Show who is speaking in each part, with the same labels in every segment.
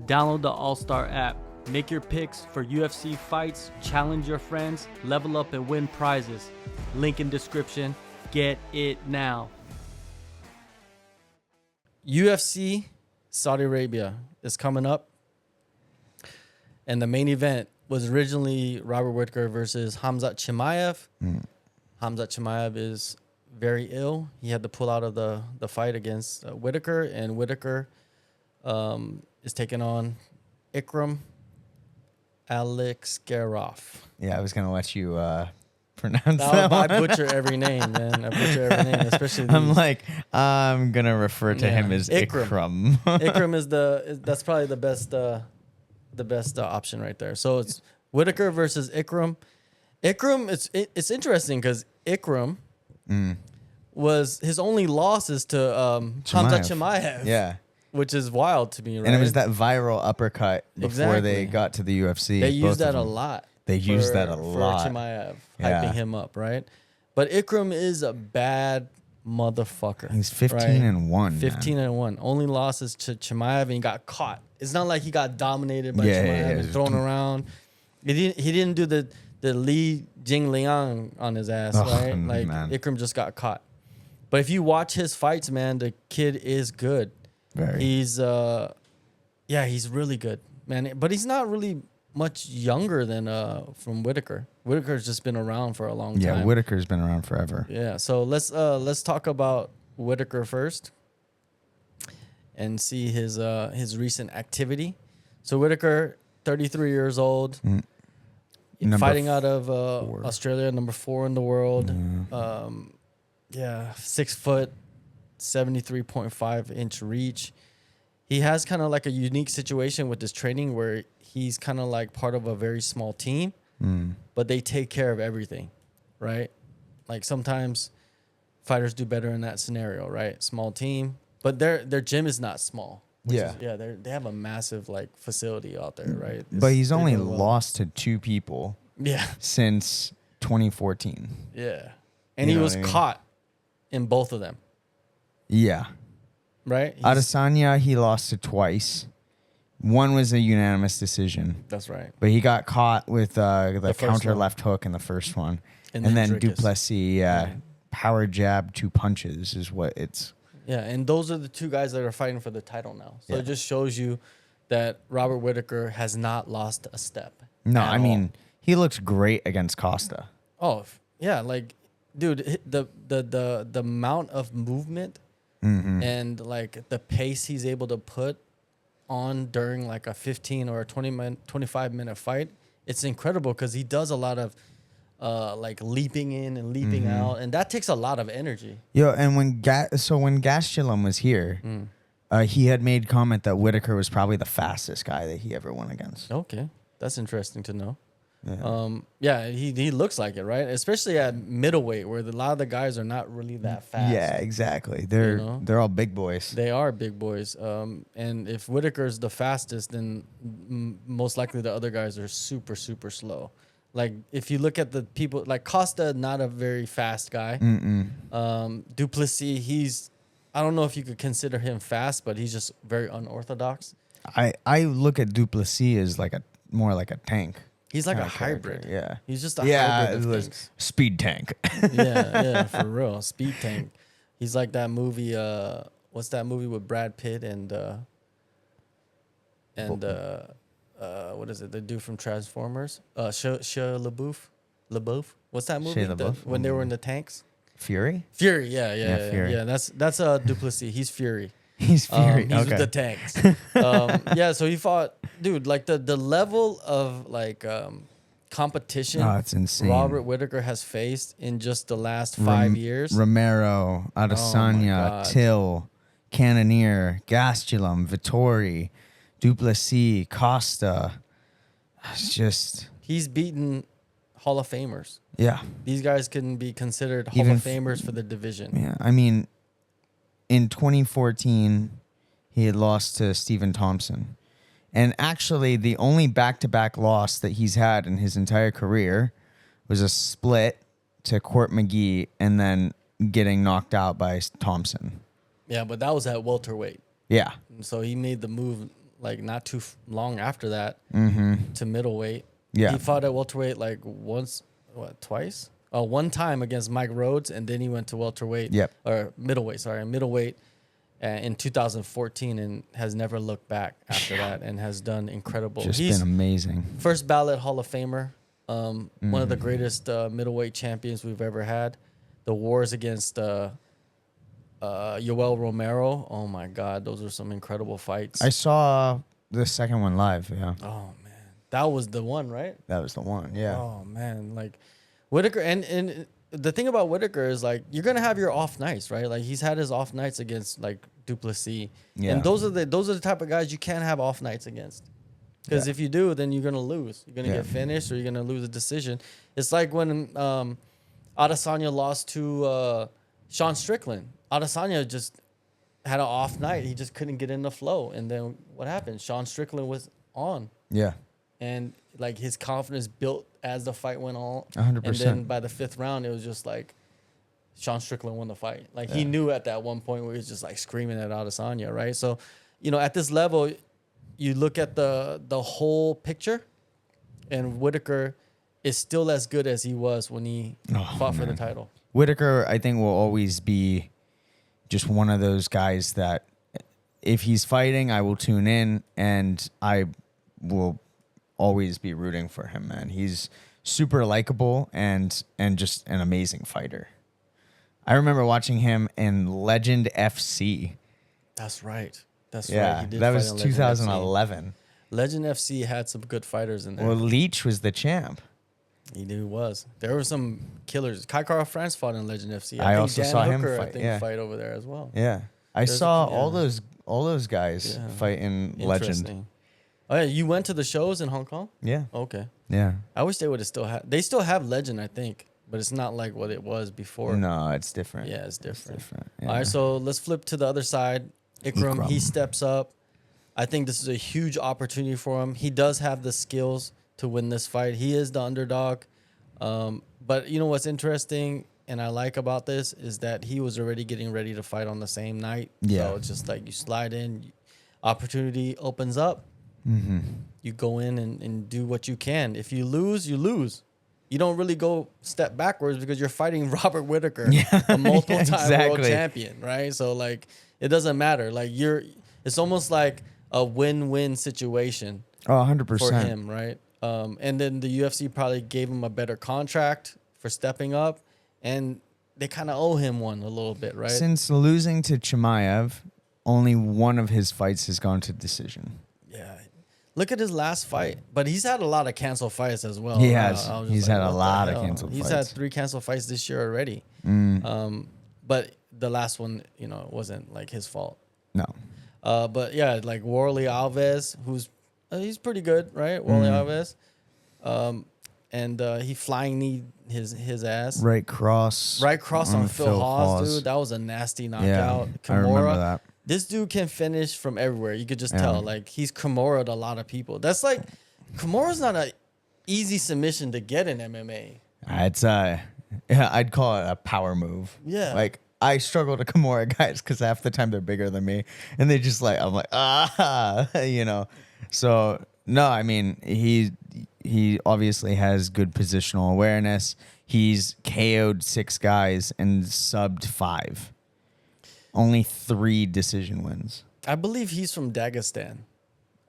Speaker 1: Download the AllStar app. Make your picks for UFC fights, challenge your friends, level up and win prizes. Link in description. Get it now. UFC Saudi Arabia is coming up. And the main event was originally Robert Whittaker versus Khamzat Chimaev. Khamzat Chimaev is very ill. He had to pull out of the fight against Whittaker, and Whittaker is taking on Ikram Aliskerov.
Speaker 2: Yeah, I was going to let you pronounce that
Speaker 1: I
Speaker 2: one.
Speaker 1: butcher every name, man. I butcher every name, especially
Speaker 2: I'm
Speaker 1: these.
Speaker 2: like, I'm going to refer to him as Ikram.
Speaker 1: Ikram is that's probably the best option right there. So it's Whittaker versus Ikram. Ikram, it's interesting because Ikram was his only losses to Khamzat Chimaev.
Speaker 2: Yeah.
Speaker 1: Which is wild to me, right?
Speaker 2: And it was that viral uppercut before they
Speaker 1: Exactly.
Speaker 2: got to the UFC.
Speaker 1: They used that a lot.
Speaker 2: They used that a lot.
Speaker 1: For Chimaev,
Speaker 2: Yeah.
Speaker 1: hyping him up, right? But Ikram is a bad motherfucker.
Speaker 2: He's 15
Speaker 1: right?
Speaker 2: and 1.
Speaker 1: 15 and 1. Only losses to Chimaev, and he got caught. It's not like he got dominated by Chimaev and thrown around. He didn't do the Li Jingliang on his ass, right? Like
Speaker 2: man.
Speaker 1: Ikram just got caught. But if you watch his fights, man, the kid is good.
Speaker 2: Very.
Speaker 1: He's he's really good, man. But he's not really much younger than from Whittaker. Whittaker's just been around for a long time.
Speaker 2: Yeah, Whittaker's been around forever.
Speaker 1: Yeah, so let's talk about Whittaker first and see his recent activity. So Whittaker, 33 years old, fighting out of Australia, number 4 in the world. 6 foot, 73.5 inch reach. He has kind of like a unique situation with his training where he's kind of like part of a very small team, but they take care of everything, right? Like sometimes fighters do better in that scenario, right? Small team, but their gym is not small. They have a massive like facility out there, right?
Speaker 2: But he's only lost to 2 people since 2014.
Speaker 1: Yeah. And he was caught in both of them.
Speaker 2: Yeah.
Speaker 1: Right?
Speaker 2: Adesanya, he lost to twice. One was a unanimous decision.
Speaker 1: That's right.
Speaker 2: But he got caught with the counter
Speaker 1: one.
Speaker 2: left hook in the first one. And
Speaker 1: then
Speaker 2: then
Speaker 1: Dricus.
Speaker 2: Duplessis, power jab, 2 punches is what it's.
Speaker 1: Yeah, and those are the 2 guys that are fighting for the title now. So it just shows you that Robert Whittaker has not lost a step.
Speaker 2: No, I mean, he looks great against Costa.
Speaker 1: Oh, yeah, like, dude, the amount of movement and like the pace he's able to put on during like a 15 or a 25 minute fight, it's incredible because he does a lot of like leaping in and leaping out, and that takes a lot of energy.
Speaker 2: Yo, and when Gastelum was here, he had made comment that Whittaker was probably the fastest guy that he ever won against.
Speaker 1: Okay, that's interesting to know. He looks like it, right? Especially at middleweight, where a lot of the guys are not really that fast.
Speaker 2: Yeah, exactly. They're all big boys.
Speaker 1: They are big boys. And if Whittaker's the fastest, then most likely the other guys are super, super slow. Like if you look at the people, like Costa, not a very fast guy. Duplessis, I don't know if you could consider him fast, but he's just very unorthodox.
Speaker 2: I look at Duplessis as like more like a tank.
Speaker 1: He's like a hybrid.
Speaker 2: Yeah.
Speaker 1: He's just a hybrid of things.
Speaker 2: Speed tank.
Speaker 1: yeah, for real. Speed tank. He's like that movie, what's that movie with Brad Pitt and what is it? The dude from Transformers? Shia LaBeouf. What's that movie?
Speaker 2: Shia LaBeouf?
Speaker 1: When they were in the tanks?
Speaker 2: Fury?
Speaker 1: Fury, yeah.
Speaker 2: Fury.
Speaker 1: Yeah, that's Duplessis. He's Fury.
Speaker 2: He's Fury.
Speaker 1: He's with the tanks. So he fought, dude, like the level of like competition
Speaker 2: it's insane.
Speaker 1: Robert Whittaker has faced in just the last 5 years.
Speaker 2: Romero, Adesanya,
Speaker 1: God.
Speaker 2: Till, Cannonier, Gastelum, Vittori, Duplessis, Costa. It's just...
Speaker 1: He's beaten Hall of Famers.
Speaker 2: Yeah.
Speaker 1: These guys can be considered Hall of Famers for the division.
Speaker 2: Yeah, I mean, in 2014, he had lost to Stephen Thompson. And actually, the only back-to-back loss that he's had in his entire career was a split to Court McGee and then getting knocked out by Thompson.
Speaker 1: Yeah, but that was at welterweight.
Speaker 2: Yeah.
Speaker 1: So he made the move like not too long after that
Speaker 2: Mm-hmm.
Speaker 1: to middleweight.
Speaker 2: Yeah.
Speaker 1: He fought at welterweight like twice? Oh, one time against Mike Rhodes, and then he went to welterweight.
Speaker 2: Yep.
Speaker 1: Or middleweight in 2014, and has never looked back after that, and has done incredible.
Speaker 2: He's been amazing.
Speaker 1: First ballot Hall of Famer, one of the greatest middleweight champions we've ever had. The wars against Yoel Romero, oh my God, those are some incredible fights.
Speaker 2: I saw the second one live. Yeah.
Speaker 1: Oh man, that was the one, right?
Speaker 2: That was the one. Yeah.
Speaker 1: Oh man, like Whittaker, and the thing about Whittaker is like you're gonna have your off nights, right? Like he's had his off nights against like Duplessis, and those are the type of guys you can't have off nights against, because if you do, then you're gonna lose. You're gonna get finished, or you're gonna lose a decision. It's like when Adesanya lost to Sean Strickland. Adesanya just had an off night. He just couldn't get in the flow, and then what happened? Sean Strickland was on.
Speaker 2: Yeah.
Speaker 1: And like his confidence built as the fight went on.
Speaker 2: 100%.
Speaker 1: And then by the fifth round, it was just like Sean Strickland won the fight. Like he knew at that one point where he was just like screaming at Adesanya, right? So, at this level, you look at the whole picture, and Whittaker is still as good as he was when he fought for the title.
Speaker 2: Whittaker, I think, will always be just one of those guys that if he's fighting, I will tune in, and I will always be rooting for him, man. He's super likable and just an amazing fighter. I remember watching him in Legend FC.
Speaker 1: That's right. That's
Speaker 2: Yeah,
Speaker 1: right. He did
Speaker 2: that
Speaker 1: fight
Speaker 2: was
Speaker 1: in Legend
Speaker 2: 2011.
Speaker 1: Legend FC had some good fighters in there.
Speaker 2: Well, Leach was the champ.
Speaker 1: He was. There were some killers. Kai Kara France fought in Legend FC.
Speaker 2: I
Speaker 1: think
Speaker 2: also
Speaker 1: Dan
Speaker 2: saw
Speaker 1: Hooker,
Speaker 2: him fight.
Speaker 1: fight over there as well.
Speaker 2: Yeah, I
Speaker 1: There's
Speaker 2: saw
Speaker 1: a-
Speaker 2: all those guys fight in Legend.
Speaker 1: Interesting. Oh yeah, you went to the shows in Hong Kong?
Speaker 2: Yeah,
Speaker 1: Okay.
Speaker 2: yeah.
Speaker 1: I wish they would have still had. They still have Legend, I think, but it's not like what it was before.
Speaker 2: No, it's different.
Speaker 1: Yeah, it's different.
Speaker 2: Yeah.
Speaker 1: All right, so let's flip to the other side. Ikram, he
Speaker 2: Ikram.
Speaker 1: steps up. I think this is a huge opportunity for him. He does have the skills to win this fight. He is the underdog. But you know what's interesting and I like about this is that he was already getting ready to fight on the same night.
Speaker 2: Yeah.
Speaker 1: So it's just like you slide in, opportunity opens up.
Speaker 2: Mm-hmm.
Speaker 1: You go in and do what you can. If you lose, you lose. You don't really go step backwards because you're fighting Robert Whittaker, a multiple-time world champion, right? So like it doesn't matter. Like it's almost like a win-win situation.
Speaker 2: Oh, 100%.
Speaker 1: For him, right? And then the UFC probably gave him a better contract for stepping up, and they kind of owe him one a little bit, right?
Speaker 2: Since losing to Chimaev, only one of his fights has gone to decision.
Speaker 1: Yeah. Look at his last fight. But he's had a lot of canceled fights as well.
Speaker 2: He has.
Speaker 1: I was just
Speaker 2: He's
Speaker 1: like,
Speaker 2: had a
Speaker 1: what the
Speaker 2: lot of
Speaker 1: hell?
Speaker 2: canceled
Speaker 1: He's
Speaker 2: fights.
Speaker 1: had 3 canceled fights this year already. But the last one, it wasn't like his fault.
Speaker 2: No.
Speaker 1: But yeah, like Warley Alves, who's he's pretty good, right? Warley Alves. And he flying kneed his ass.
Speaker 2: Right cross
Speaker 1: on Phil Hawes, dude. That was a nasty knockout.
Speaker 2: I remember that.
Speaker 1: This dude can finish from everywhere. You could just tell. Like, he's Kimura'd a lot of people. That's like, Kimura's not an easy submission to get in MMA.
Speaker 2: It's I'd call it a power move.
Speaker 1: Yeah.
Speaker 2: Like, I struggle to Kimura guys because half the time they're bigger than me. And they just I'm like, So, no, I mean, he obviously has good positional awareness. He's KO'd 6 guys and subbed 5. Only 3 decision wins.
Speaker 1: I believe he's from Dagestan.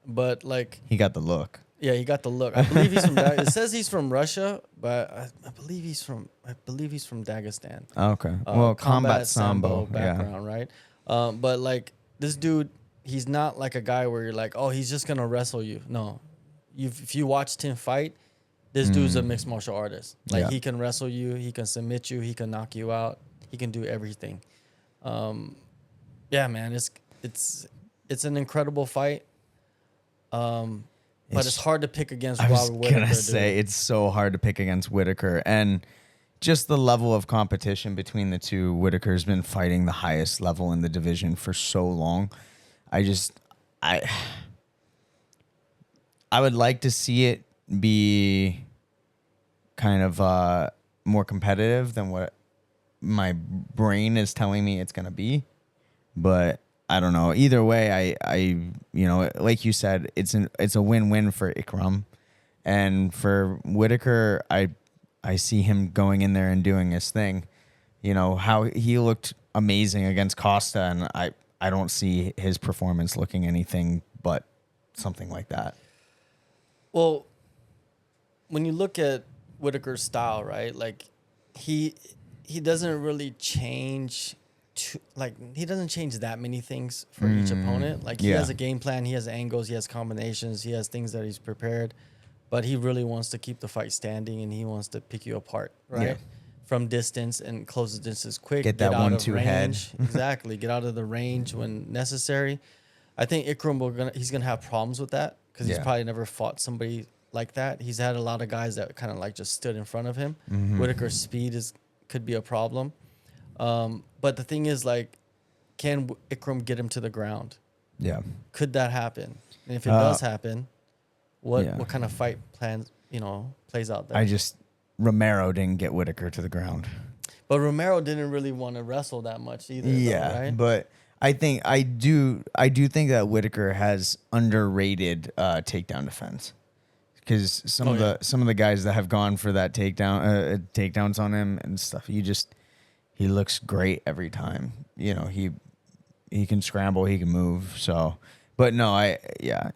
Speaker 1: But, like...
Speaker 2: He got the look.
Speaker 1: Yeah, he got the look. I believe he's from... It says he's from Russia, but I believe he's from Dagestan.
Speaker 2: Okay. Well, combat sambo
Speaker 1: background, right? But, like, this dude, he's not like a guy where you're like, oh, he's just going to wrestle you. No. If you watched him fight, this dude's a mixed martial artist. Like, he can wrestle you, he can submit you, he can knock you out, he can do everything. Yeah, man, it's an incredible fight. But it's hard to pick against Robert Whittaker. I was gonna
Speaker 2: say it's so hard to pick against Whittaker, and just the level of competition between the two. Whittaker's been fighting the highest level in the division for so long. I would like to see it be kind of more competitive than what my brain is telling me it's gonna be, but I don't know. Either way, like you said, it's a win-win for Ikram, and for Whittaker, I see him going in there and doing his thing. How he looked amazing against Costa, and I don't see his performance looking anything but something like that.
Speaker 1: Well, when you look at Whittaker's style, right? Like he doesn't really change. He doesn't change that many things for each opponent. Like he has a game plan, he has angles, he has combinations, he has things that he's prepared, but he really wants to keep the fight standing and he wants to pick you apart, right?
Speaker 2: Yeah.
Speaker 1: From distance and close the distance quick.
Speaker 2: Get that
Speaker 1: out
Speaker 2: 1-2
Speaker 1: of
Speaker 2: head.
Speaker 1: range. Exactly. Get out of the range when necessary. I think Ikram he's gonna have problems with that because he's probably never fought somebody like that. He's had a lot of guys that kind of like just stood in front of him. Whittaker's speed could be a problem. But the thing is, like, can Ikram get him to the ground?
Speaker 2: Yeah.
Speaker 1: Could that happen? And if it does happen, what kind of fight plans, plays out there?
Speaker 2: Romero didn't get Whittaker to the ground.
Speaker 1: But Romero didn't really want to wrestle that much either.
Speaker 2: Yeah,
Speaker 1: though, right?
Speaker 2: but I do think that Whittaker has underrated takedown defense. Because some of the guys that have gone for that takedowns on him and stuff, he looks great every time. He can scramble, he can move. So, but no,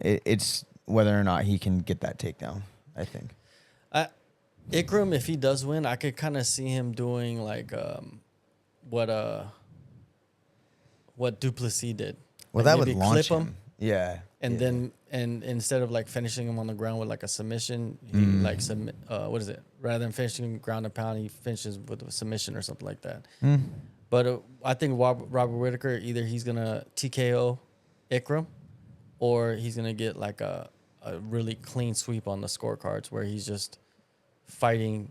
Speaker 2: it's whether or not he can get that takedown, I think.
Speaker 1: Ikram, if he does win, I could kind of see him doing like what Duplessis did.
Speaker 2: Well,
Speaker 1: like
Speaker 2: that would launch him. Yeah.
Speaker 1: And then instead of like finishing him on the ground with like a submission, he rather than finishing ground and pound, he finishes with a submission or something like that. But I think Robert Whittaker, either he's gonna TKO Ikram, or he's gonna get like a really clean sweep on the scorecards where he's just fighting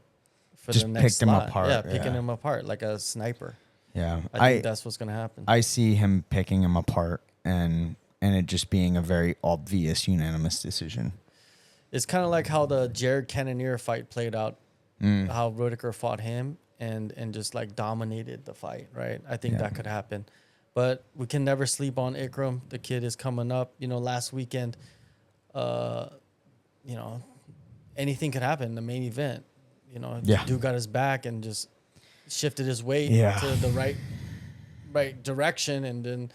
Speaker 1: for
Speaker 2: just
Speaker 1: the next
Speaker 2: picked him
Speaker 1: slot.
Speaker 2: apart.
Speaker 1: Yeah, picking him apart like a sniper.
Speaker 2: Yeah,
Speaker 1: I think that's what's gonna happen.
Speaker 2: I see him picking him apart and it just being a very obvious unanimous decision.
Speaker 1: It's kind of like how the Jared Cannonier fight played out, how Whittaker fought him and just like dominated the fight, right? I think that could happen. But we can never sleep on Ikram. The kid is coming up. Last weekend, anything could happen. The main event, dude got his back and just shifted his weight to the right direction and then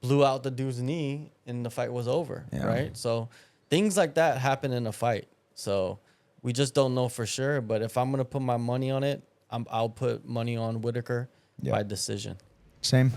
Speaker 1: blew out the dude's knee and the fight was over, right? So things like that happen in a fight. So we just don't know for sure. But if I'm going to put my money on it, I'll put money on Whittaker by decision.
Speaker 2: Same.